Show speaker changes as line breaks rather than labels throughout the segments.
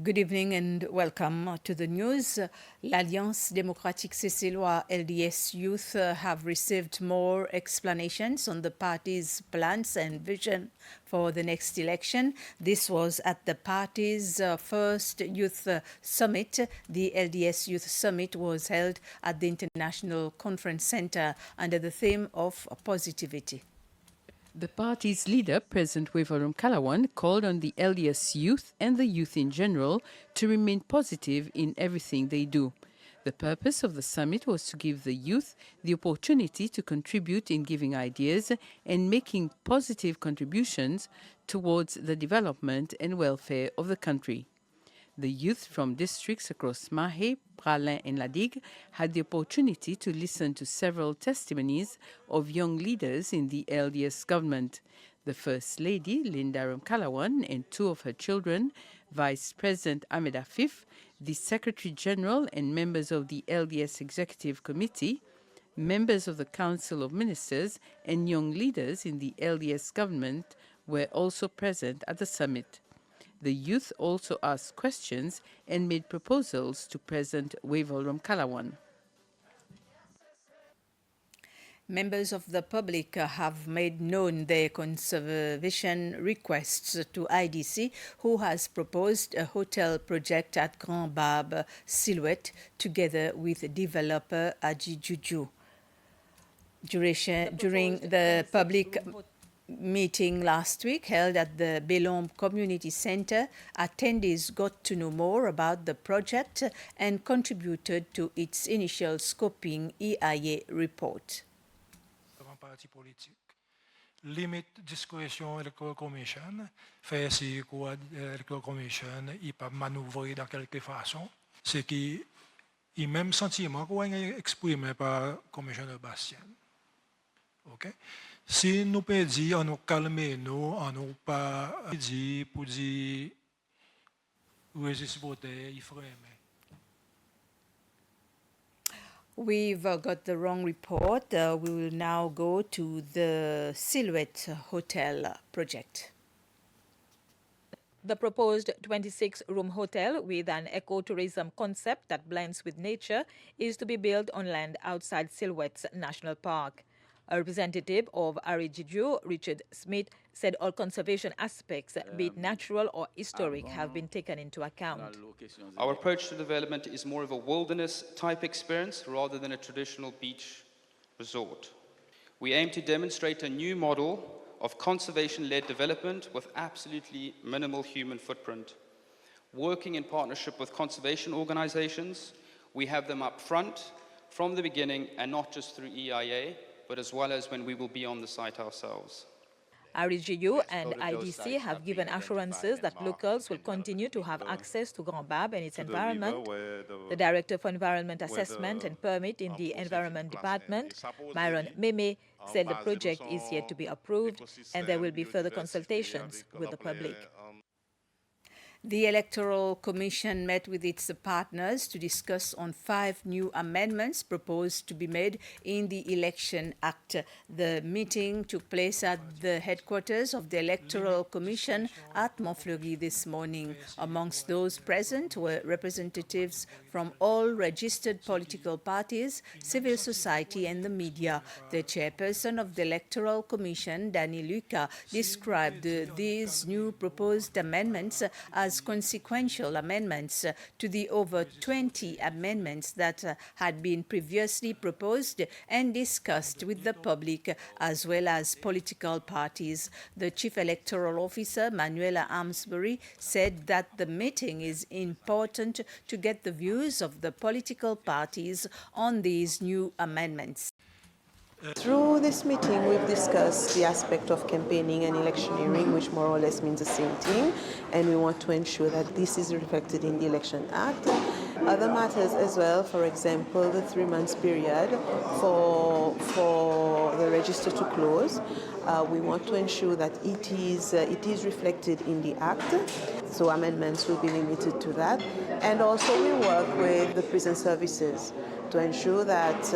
Good evening and welcome to the news. L'Alliance démocratique cécillois LDS Youth have received more explanations on the party's plans and vision for the next election. This was at the party's first youth summit. The LDS Youth Summit was held at the International Conference Center under the theme of positivity.
The party's leader, President Wevarum Kalawan, called on the LDS youth and the youth in general to remain positive in everything they do. The purpose of the summit was to give the youth the opportunity to contribute in giving ideas and making positive contributions towards the development and welfare of the country. The youth from districts across Mahé, Praslin and Ladigue had the opportunity to listen to several testimonies of young leaders in the LDS government. The First Lady, Linda Kalawan, and two of her children, Vice President Ahmed Afif, the Secretary General and members of the LDS Executive Committee, members of the Council of Ministers, and young leaders in the LDS government were also present at the summit. The youth also asked questions and made proposals to President Wevarum Kalawan.
Members of the public have made known their conservation requests to IDC, who has proposed a hotel project at Grand Bab, Silhouette, together with developer Aji Juju. During the public meeting last week held at the Belombe Community Center, attendees got to know more about the project and contributed to its initial scoping EIA report.
Parti politique. Limite discrétion Electoral Commission, fait si quoi Electoral Commission, il peut manœuvrer dans quelque façon, c'est qui il même sentiment qu'on est exprimé par commissionnaire Bastien. OK? Si nous peut dire on nous calmer nous, on nous pas dire pour dire résiste voter, il ferait.
We've got the wrong report. We will now go to the Silhouette Hotel project.
The proposed 26-room hotel with an ecotourism concept that blends with nature is to be built on land outside Silhouette's National Park. A representative of Arijiju, Richard Smith, said all conservation aspects, be it natural or historic, have been taken into account.
Our approach to development is more of a wilderness-type experience rather than a traditional beach resort. We aim to demonstrate a new model of conservation-led development with absolutely minimal human footprint. Working in partnership with conservation organizations, we have them up front from the beginning and not just through EIA, but as well as when we will be on the site ourselves.
RGU and IDC have given assurances that locals will continue to have access to Grand Bab and its environment. The Director for Environment Assessment and Permit in the Environment Department, Myron Meme, said the project is yet to be approved and there will be further consultations with the public.
The Electoral Commission met with its partners to discuss on 5 new amendments proposed to be made in the Election Act. The meeting took place at the headquarters of the Electoral Commission at Montfleury this morning. Amongst those present were representatives from all registered political parties, civil society and the media. The chairperson of the Electoral Commission, Danny Luca, described these new proposed amendments as consequential amendments to the over 20 amendments that had been previously proposed and discussed with the public as well as political parties. The Chief Electoral Officer, Manuela Amsbury, said that the meeting is important to get the views of the political parties on these new amendments.
Through this meeting, we've discussed the aspect of campaigning and electioneering, which more or less means the same thing, and we want to ensure that this is reflected in the Election Act. Other matters as well, for example, the 3-month period for the register to close. We want to ensure that it is reflected in the Act, so amendments will be limited to that. And also we work with the prison services to ensure that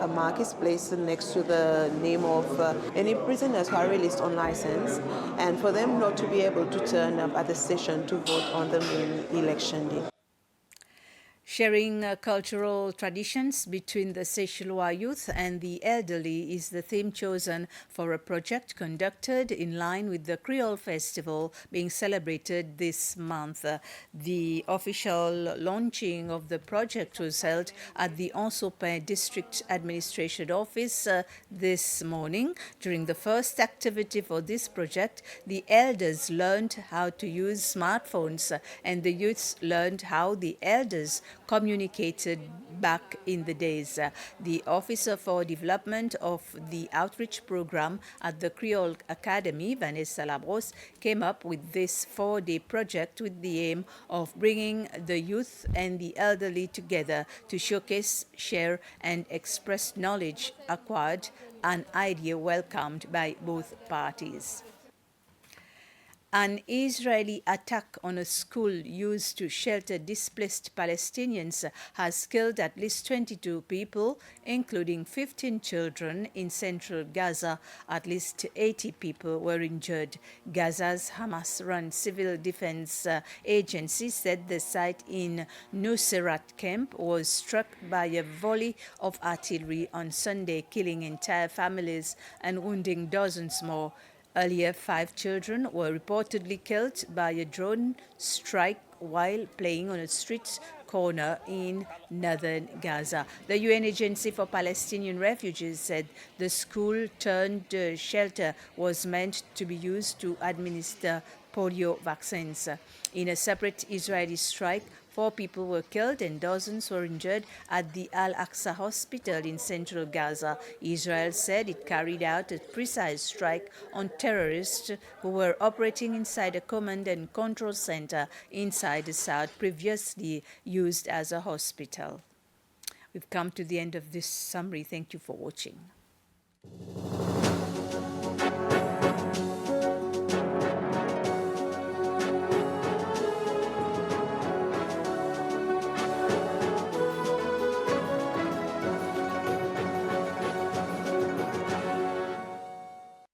a mark is placed next to the name of any prisoners who are released on license, and for them not to be able to turn up at the station to vote on the main election day.
Sharing cultural traditions between the Seychellois youth and the elderly is the theme chosen for a project conducted in line with the Creole festival being celebrated this month. The official launching of the project was held at the Ensopin District Administration Office this morning. During the first activity for this project, the elders learned how to use smartphones and the youths learned how the elders communicated back in the days. The Officer for Development of the Outreach Program at the Creole Academy, Vanessa Labros, came up with this 4-day project with the aim of bringing the youth and the elderly together to showcase, share, and express knowledge acquired, an idea welcomed by both parties. An Israeli attack on a school used to shelter displaced Palestinians has killed at least 22 people, including 15 children in central Gaza. At least 80 people were injured. Gaza's Hamas-run civil defense agency said the site in Nuseirat camp was struck by a volley of artillery on Sunday, killing entire families and wounding dozens more. Earlier, 5 children were reportedly killed by a drone strike while playing on a street corner in northern Gaza. The UN Agency for Palestinian Refugees said the school-turned-shelter was meant to be used to administer polio vaccines. In a separate Israeli strike, 4 people were killed and dozens were injured at the Al-Aqsa hospital in central Gaza. Israel said it carried out a precise strike on terrorists who were operating inside a command and control center inside the south, previously used as a hospital. We've come to the end of this summary. Thank you for watching.